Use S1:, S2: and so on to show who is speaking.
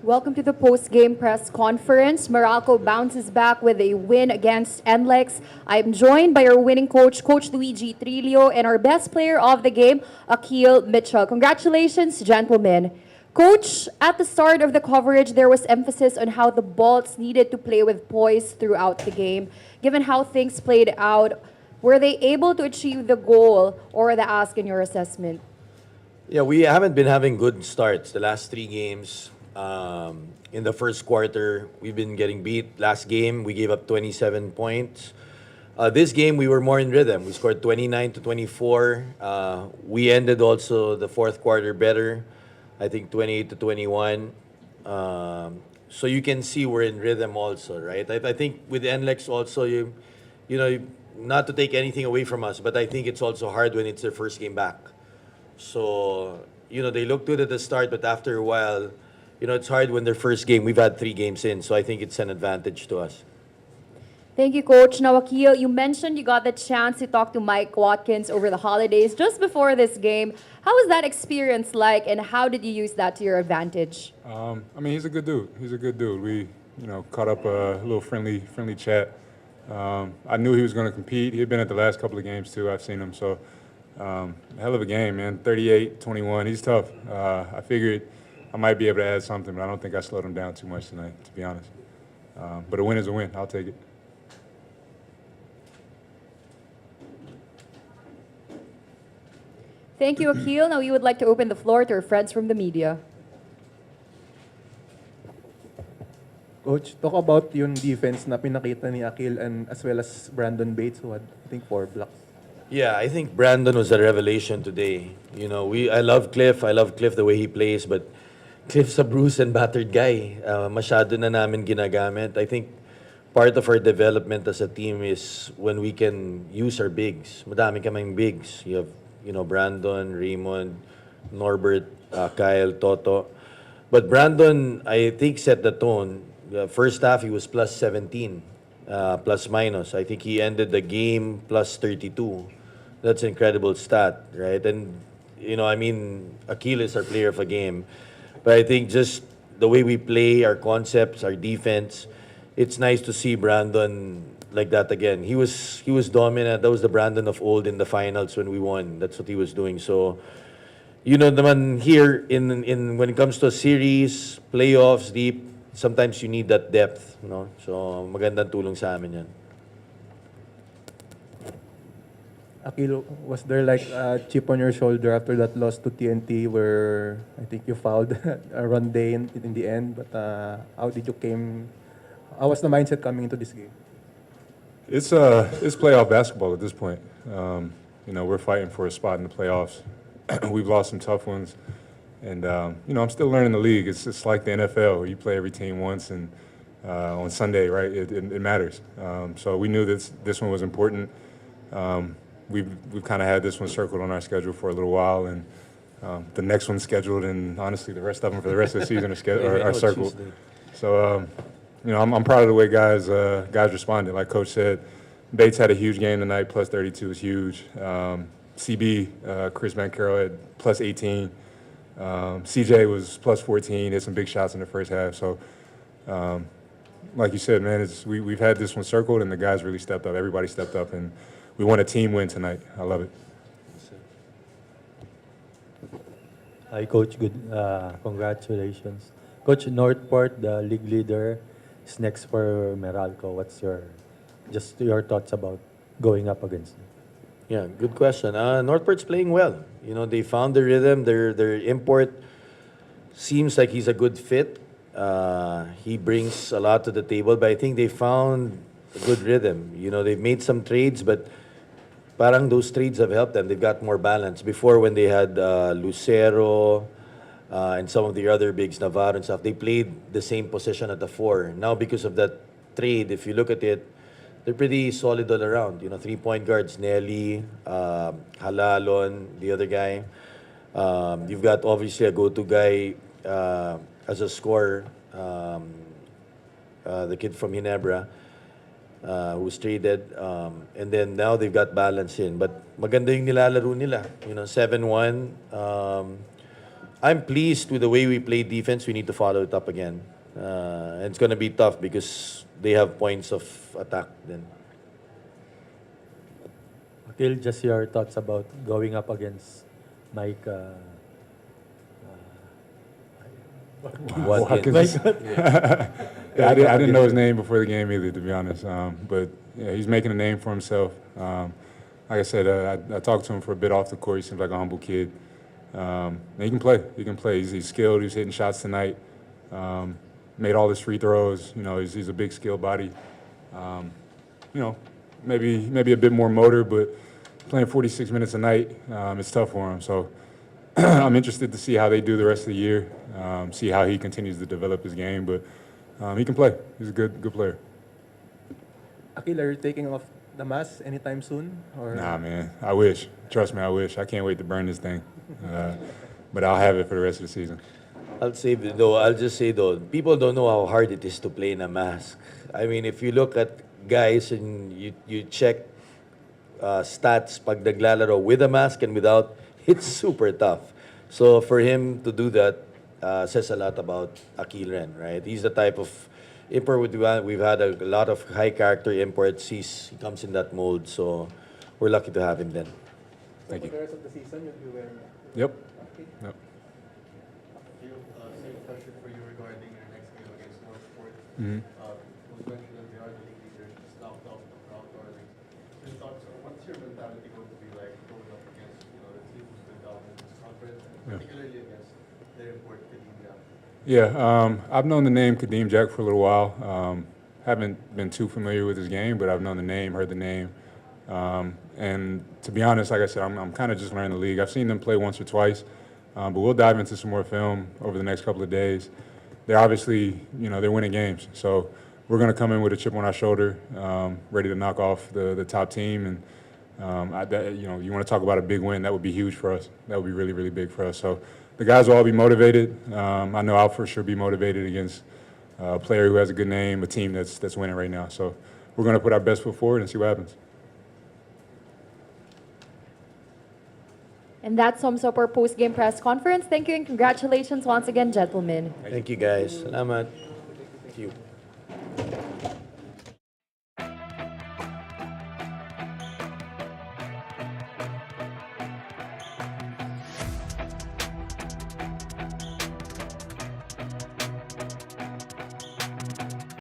S1: Welcome to the post-game press conference. Meralco bounces back with a win against NLEX. I'm joined by our winning coach, Coach Luigi Trillo, and our best player of the game, Akil Mitchell. Congratulations, gentlemen. Coach, at the start of the coverage, there was emphasis on how the Bolts needed to play with poise throughout the game. Given how things played out, were they able to achieve the goal or the ask in your assessment?
S2: Yeah, we haven't been having good starts the last three games. In the first quarter, we've been getting beat. Last game, we gave up 27 points. This game, we were more in rhythm. We scored 29 to 24. We ended also the fourth quarter better. I think 28 to 21. So you can see we're in rhythm also, right? I think with NLEX also, not to take anything away from us, but I think it's also hard when it's their first game back. So, they look good at the start, but after a while, it's hard when their first game. We've had three games in, so I think it's an advantage to us.
S1: Thank you, Coach. Now, Akil, you mentioned you got the chance to talk to Mike Watkins over the holidays just before this game. How was that experience like, and how did you use that to your advantage?
S3: He's a good dude. He's a good dude. We, caught up a little friendly chat. I knew he was going to compete. He had been at the last couple of games, too. I've seen him, so hell of a game, man. 38-21. He's tough. I figured I might be able to add something, but I don't think I slowed him down too much tonight, to be honest. But a win is a win. I'll take it.
S1: Thank you, Akil. Now we would like to open the floor to our friends from the media.
S4: Coach, talk about yung defense na pinakita ni Akil and as well as Brandon Bates who had, I think, 4 blocks.
S2: Yeah, I think Brandon was a revelation today. I love Cliff. I love Cliff the way he plays, but Cliff's a bruised and battered guy. Masyado na namin ginagamit. I think part of our development as a team is when we can use our bigs. Madami kaming bigs. You have, Brandon, Raymond, Norbert, Kyle, Toto. But Brandon, I think, set the tone. The first half, he was plus 17, plus minus. I think he ended the game plus 32. That's an incredible stat, right? And, Akil is our player of a game. But I think just the way we play, our concepts, our defense, it's nice to see Brandon like that again. He was dominant. That was the Brandon of old in the finals when we won. That's what he was doing. So, naman here in when it comes to a series, playoffs, deep, sometimes you need that depth, So, magandang tulong sa amin 'yan.
S4: Akil, was there like a chip on your shoulder after that loss to TNT where I think you fouled a run day in the end? But how was the mindset coming into this game?
S3: It's playoff basketball at this point. We're fighting for a spot in the playoffs. We've lost some tough ones. And, I'm still learning the league. It's like the NFL, where you play every team once, and on Sunday, right, it matters. So we knew this one was important. We've kind of had this one circled on our schedule for a little while, and the next one's scheduled, and honestly, the rest of them for the rest of the season are circled. So, I'm proud of the way guys responded. Like Coach said, Bates had a huge game tonight. Plus 32 is huge. CB, Chris Mancaro had plus 18. CJ was plus 14. Hit some big shots in the first half. So, like you said, man, we've had this one circled, and the guys really stepped up. Everybody stepped up, and we won a team win tonight. I love it.
S5: Hi, Coach. Good. Congratulations. Coach, Northport, the league leader, is next for Meralco. What's your thoughts about going up against them?
S2: Yeah, good question. Northport's playing well. They found the rhythm. Their import seems like he's a good fit. He brings a lot to the table, but I think they found a good rhythm. They've made some trades, but parang those trades have helped them. They've got more balance. Before, when they had Lucero and some of the other bigs, Navarro and stuff, they played the same position at the 4. Now, because of that trade, if you look at it, they're pretty solid all around. 3-point guards, Nelly, Halalon, the other guy. You've got obviously a go-to guy as a scorer, the kid from Ginebra, who was traded. And then now they've got balance in. But maganda yung nilalaro nila. 7-1. I'm pleased with the way we play defense. We need to follow it up again. And it's going to be tough because they have points of attack then.
S5: Akil, just your thoughts about going up against Mike.
S3: Watkins. Yeah, I didn't know his name before the game either, to be honest. But yeah, he's making a name for himself. Like I said, I talked to him for a bit off the court. He seems like a humble kid. And he can play. He can play. He's skilled. He's hitting shots tonight. Made all his free throws. You know, he's a big skilled body. You know, maybe a bit more motor, but playing 46 minutes a night, it's tough for him. So I'm interested to see how they do the rest of the year. See how he continues to develop his game, but he can play. He's a good player.
S4: Akil, are you taking off the mask anytime soon? Or
S3: Nah, man. I wish. Trust me, I wish. I can't wait to burn this thing. But I'll have it for the rest of the season.
S2: I'll just say though, people don't know how hard it is to play in a mask. I mean, if you look at guys and you check stats pag naglalaro with a mask and without, it's super tough. So for him to do that says a lot about Akil Ren, right? He's the type of import we've had a lot of high character imports. He comes in that mold, so we're lucky to have him then.
S3: Thank you.
S4: For the rest of the season, you'll be wearing
S3: Yep. Yep.
S6: Same question for you regarding your next game against Northport.
S3: Mhm.
S6: Was mentioned that they are the league leader, just knocked off the crowd darling. Your thoughts on what's your mentality going to be like going up against the team who's been down in this conference, and particularly against their import Kadim Jack?
S3: Yeah, I've known the name Kadim Jack for a little while. Haven't been too familiar with his game, but I've known the name, heard the name. And to be honest, like I said, I'm kind of just learning the league. I've seen them play once or twice, but we'll dive into some more film over the next couple of days. They're obviously, they're winning games. So we're going to come in with a chip on our shoulder, ready to knock off the top team. And, you want to talk about a big win, that would be huge for us. That would be really, really big for us. So the guys will all be motivated. I know I'll for sure be motivated against a player who has a good name, a team that's winning right now. So we're going to put our best foot forward and see what happens.
S1: And that sums up our post-game press conference. Thank you and congratulations once again, gentlemen.
S2: Thank you guys. Salamat. Thank you.